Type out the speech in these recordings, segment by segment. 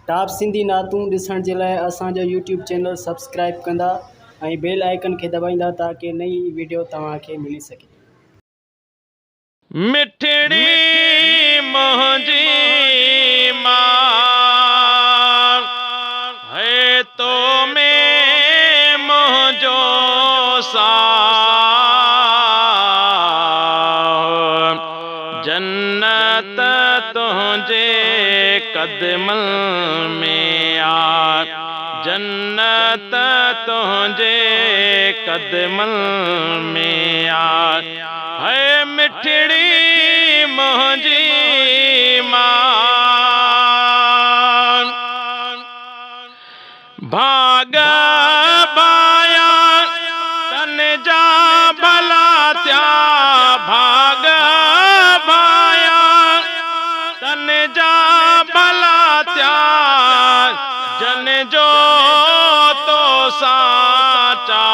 Top Sindhi नातूं ॾिसण जे लाइ असांजो यूट्यूब चैनल सब्सक्राइब कंदा ऐं बेल आइकन खे दबाईंदा ताकि नई वीडियो तव्हांखे मिली सके। मिठड़ी मुंहिंजी मां है तो में मुंहिंजो साह जन्नत तुंहिंजे कदमनि में आ जन्नत तुंहिंजे कदमनि में आ है मिठड़ी मुंहिंजी मां भाग बाया तन जा भला थिया भाग बाया तन जा भला थिया जन जो तो साचा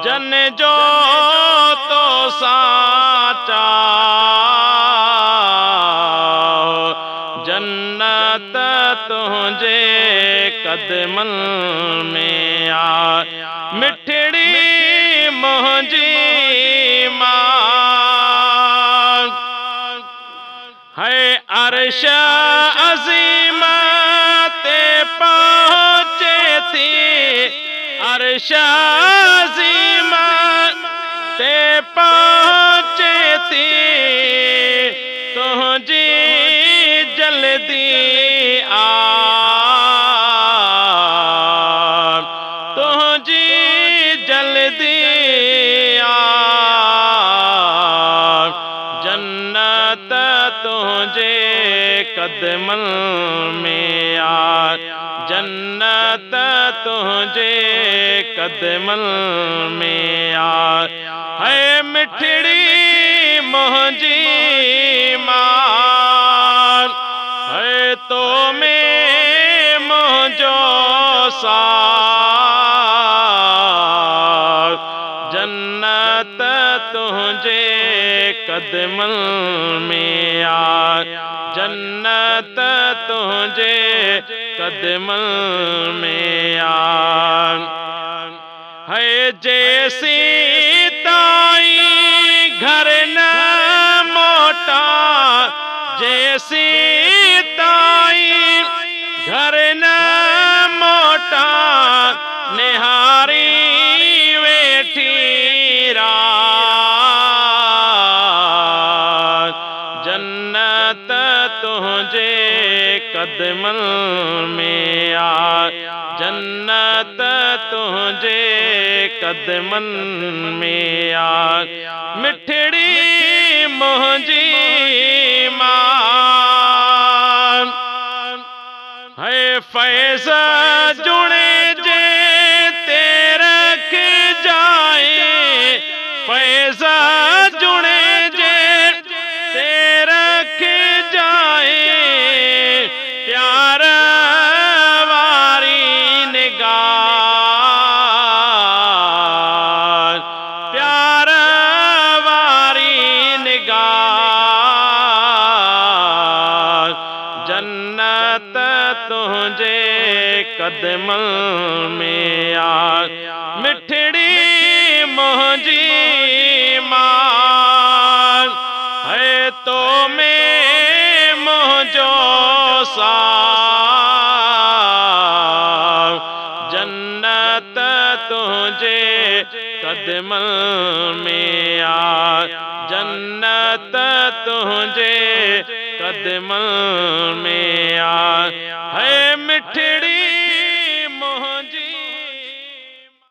जन जो तो साचा जन्नत तुंहिंजे कदमनि में आ मिठड़ी मुंहिंजी मां है अर्श अज़ीम ते पहुंचे थी अर्श अज़ीम ते पहुंचे थी तुंहिंजी जल्दी आ तुंहिंजी जल्दी आ जन्नत तुंहिंजे कदमनि में आ जन्नत तुंहिंजे कदमनि में आ है मिठड़ी मुंहिंजी मां है तो में मुंहिंजो साह जन्नत तुंहिंजे कदमनि में आ जन्नत तुंहिंजे कदमनि में आ है जैसी ताई घर न मोटा जैसी ताई घर न मोटा निहारी वेठी रात जन्नत तुंहिंजे कदमनि में आ जन्नत तुंहिंजे कदमनि में आ मिठड़ी मुंहिंजी मां है फैज़ जुड़े जे ते रख जाए फैज़ जुड़े जे ते रख जाए प्यार वारी निगाह प्यार वारी निगाह जन्नत तुंहिंजे कदमनि में आ मिठड़ी मुंहिंजी मां है तो में मुंहिंजो साह जन्नत तुंहिंजे कदमनि में आ जन्नत तुंहिंजे कदमनि में